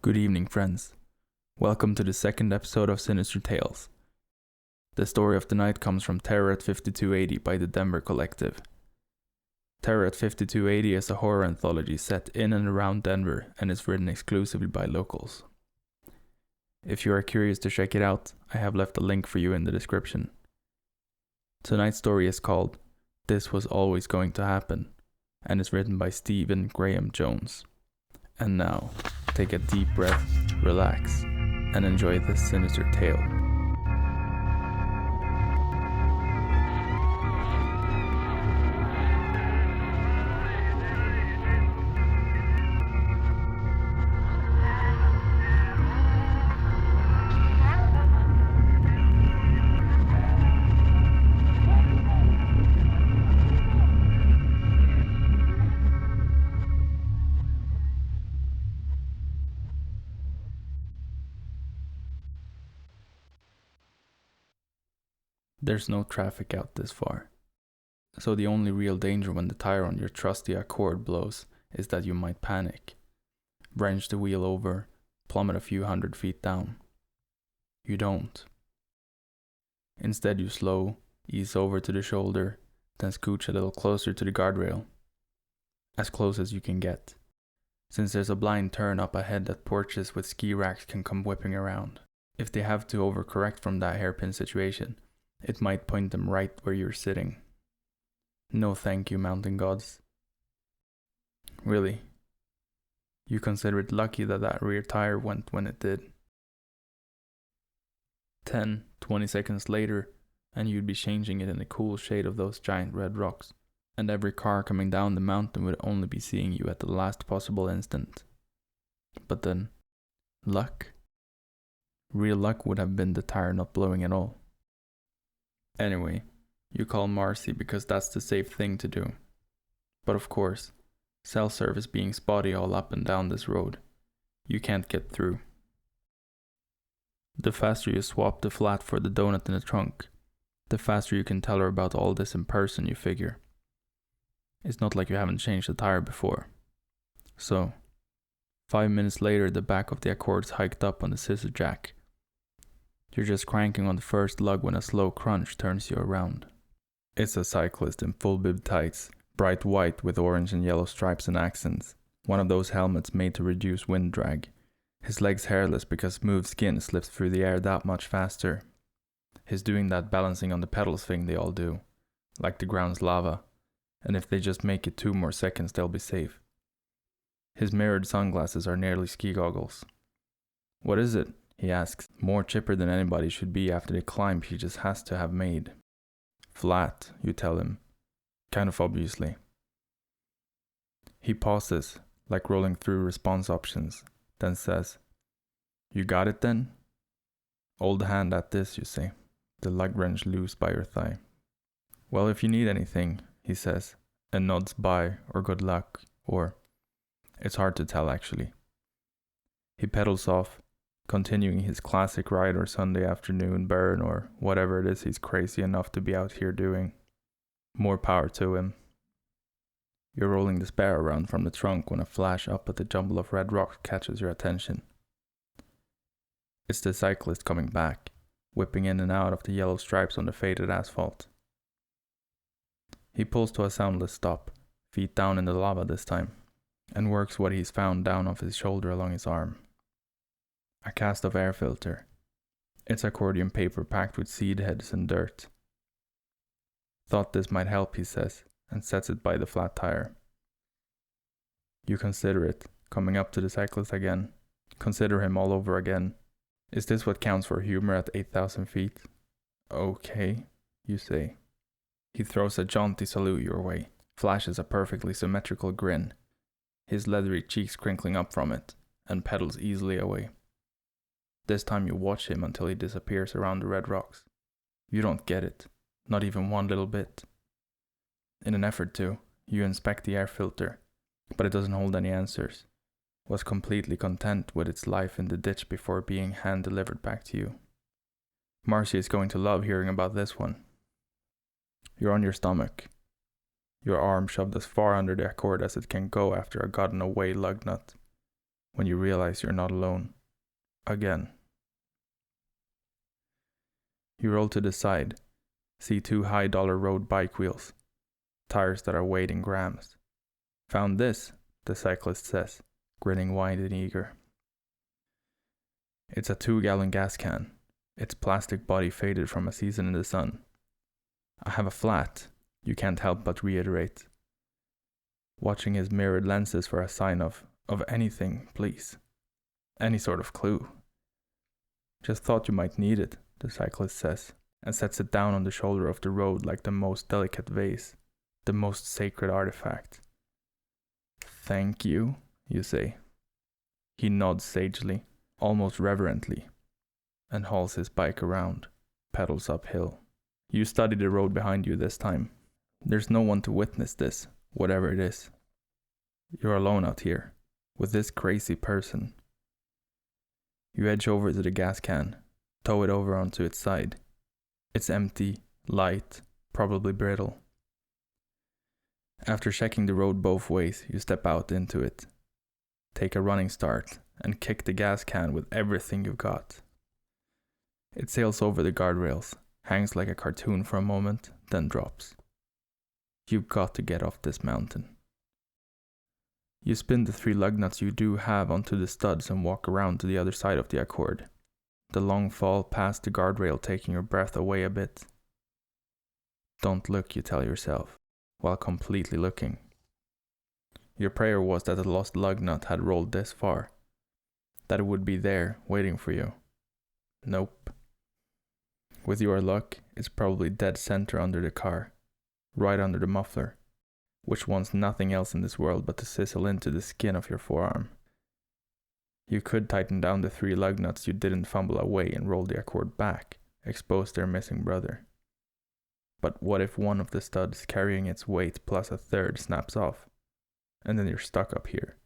Good evening, friends. Welcome to the second episode of Sinister Tales. The story of the night comes from Terror at 5280 by the Denver Collective. Terror at 5280 is a horror anthology set in and around Denver and is written exclusively by locals. If you are curious to check it out, I have left a link for you in the description. Tonight's story is called This Was Always Going to Happen and is written by Stephen Graham Jones. And now, take a deep breath, relax, and enjoy this sinister tale. There's no traffic out this far, so the only real danger when the tire on your trusty Accord blows is that you might panic, wrench the wheel over, plummet a few 100 feet down. You don't. Instead you slow, ease over to the shoulder, then scooch a little closer to the guardrail. As close as you can get, since there's a blind turn up ahead that porches with ski racks can come whipping around. If they have to overcorrect from that hairpin situation, it might point them right where you're sitting. No thank you, mountain gods. Really, you consider it lucky that rear tire went when it did. 10, 20 seconds later, and you'd be changing it in the cool shade of those giant red rocks, and every car coming down the mountain would only be seeing you at the last possible instant. But then, luck? Real luck would have been the tire not blowing at all. Anyway, you call Marcy because that's the safe thing to do. But of course, cell service being spotty all up and down this road, you can't get through. The faster you swap the flat for the donut in the trunk, the faster you can tell her about all this in person, you figure. It's not like you haven't changed the tire before. So, 5 minutes later the back of the Accord's hiked up on the scissor jack. You're just cranking on the first lug when a slow crunch turns you around. It's a cyclist in full bib tights, bright white with orange and yellow stripes and accents. One of those helmets made to reduce wind drag. His legs hairless because smooth skin slips through the air that much faster. He's doing that balancing on the pedals thing they all do, like the ground's lava, and if they just make it 2 more seconds they'll be safe. His mirrored sunglasses are nearly ski goggles. What is it? He asks, more chipper than anybody should be after the climb he just has to have made. Flat, you tell him. Kind of obviously. He pauses, like rolling through response options, then says, You got it then? Old hand at this, you say, the lug wrench loose by your thigh. Well, if you need anything, he says, and nods bye or good luck, or it's hard to tell actually. He pedals off, continuing his classic ride or Sunday afternoon burn or whatever it is he's crazy enough to be out here doing. More power to him. You're rolling the spare around from the trunk when a flash up at the jumble of red rocks catches your attention. It's the cyclist coming back, whipping in and out of the yellow stripes on the faded asphalt. He pulls to a soundless stop, feet down in the lava this time, and works what he's found down off his shoulder along his arm. A cast of air filter. It's accordion paper packed with seed heads and dirt. Thought this might help, he says, and sets it by the flat tire. You consider it, coming up to the cyclist again. Consider him all over again. Is this what counts for humor at 8,000 feet? Okay, you say. He throws a jaunty salute your way, flashes a perfectly symmetrical grin, his leathery cheeks crinkling up from it, and pedals easily away. This time you watch him until he disappears around the red rocks. You don't get it, not even one little bit. In an effort to, you inspect the air filter, but it doesn't hold any answers. Was completely content with its life in the ditch before being hand-delivered back to you. Marcy is going to love hearing about this one. You're on your stomach. Your arm shoved as far under the Accord as it can go after a gotten-away lug nut. when you realize you're not alone. Again. You roll to the side, see 2 high-dollar road bike wheels, tires that are weighed in grams. Found this, the cyclist says, grinning wide and eager. It's a 2-gallon gas can, its plastic body faded from a season in the sun. I have a flat, you can't help but reiterate. Watching his mirrored lenses for a sign of anything, please. Any sort of clue. Just thought you might need it, the cyclist says, and sets it down on the shoulder of the road like the most delicate vase, the most sacred artifact. Thank you, you say. He nods sagely, almost reverently, and hauls his bike around, pedals uphill. You study the road behind you this time. There's no one to witness this, whatever it is. You're alone out here, with this crazy person. You edge over to the gas can, tow it over onto its side. It's empty, light, probably brittle. After checking the road both ways, you step out into it. Take a running start and kick the gas can with everything you've got. It sails over the guardrails, hangs like a cartoon for a moment, then drops. You've got to get off this mountain. You spin the 3 lug nuts you do have onto the studs and walk around to the other side of the Accord. The long fall past the guardrail taking your breath away a bit. Don't look, you tell yourself, while completely looking. Your prayer was that the lost lug nut had rolled this far, that it would be there, waiting for you. Nope. With your luck, it's probably dead center under the car, right under the muffler, which wants nothing else in this world but to sizzle into the skin of your forearm. You could tighten down the 3 lug nuts you didn't fumble away and roll the Accord back, expose their missing brother. But what if one of the studs carrying its weight plus a third snaps off, and then you're stuck up here?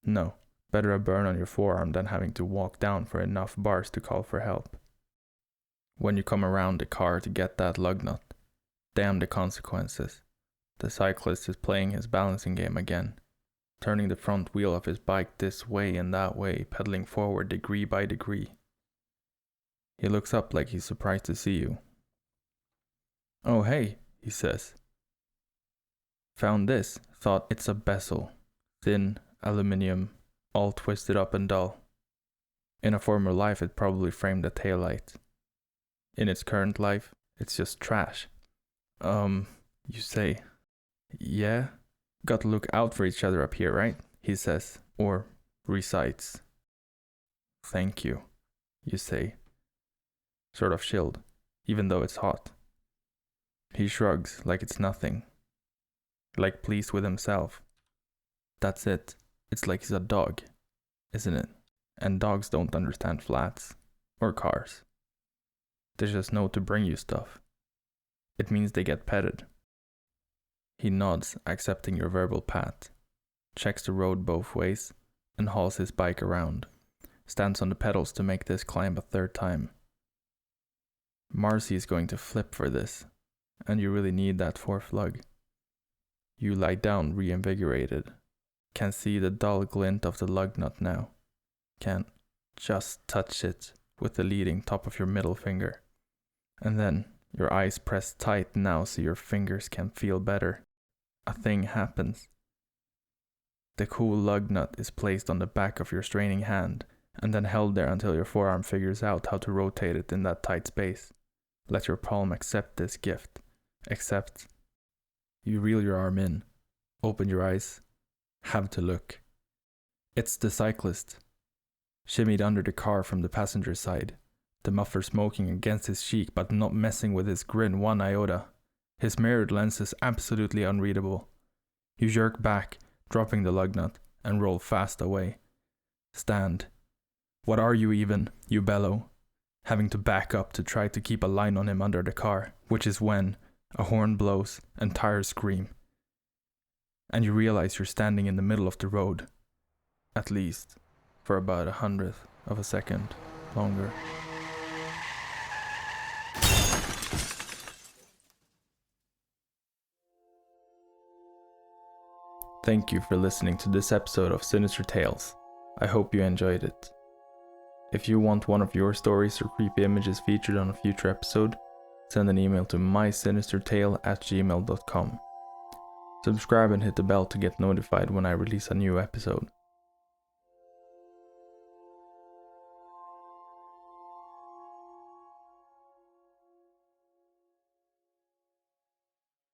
No, better a burn on your forearm than having to walk down for enough bars to call for help. When you come around the car to get that lug nut, damn the consequences. The cyclist is playing his balancing game again, turning the front wheel of his bike this way and that way, pedaling forward degree by degree. He looks up like he's surprised to see you. Oh hey, he says. Found this, thought it's a bezel, thin, aluminium, all twisted up and dull. In a former life it probably framed a taillight. In its current life, it's just trash. You say. Yeah? Gotta look out for each other up here, right? He says, or recites. Thank you, you say. Sort of chilled, even though it's hot. He shrugs like it's nothing. Like pleased with himself. That's it. It's like he's a dog, isn't it? And dogs don't understand flats or cars. They just know to bring you stuff. It means they get petted. He nods, accepting your verbal pat, checks the road both ways, and hauls his bike around, stands on the pedals to make this climb a 3rd time. Marcy is going to flip for this, and you really need that 4th lug. You lie down reinvigorated, can see the dull glint of the lug nut now, can just touch it with the leading top of your middle finger. And then, your eyes pressed tight now so your fingers can feel better. A thing happens. The cool lug nut is placed on the back of your straining hand, and then held there until your forearm figures out how to rotate it in that tight space. Let your palm accept this gift. Accept. You reel your arm in, open your eyes, have to look. It's the cyclist, shimmied under the car from the passenger side, the muffler smoking against his cheek but not messing with his grin one iota. His mirrored lenses absolutely unreadable. You jerk back, dropping the lug nut, and roll fast away. Stand. What are you even, you bellow, having to back up to try to keep a line on him under the car, which is when a horn blows and tires scream. And you realize you're standing in the middle of the road, at least for about 100th of a second longer. Thank you for listening to this episode of Sinister Tales. I hope you enjoyed it. If you want one of your stories or creepy images featured on a future episode, send an email to mysinistertale@gmail.com. Subscribe and hit the bell to get notified when I release a new episode.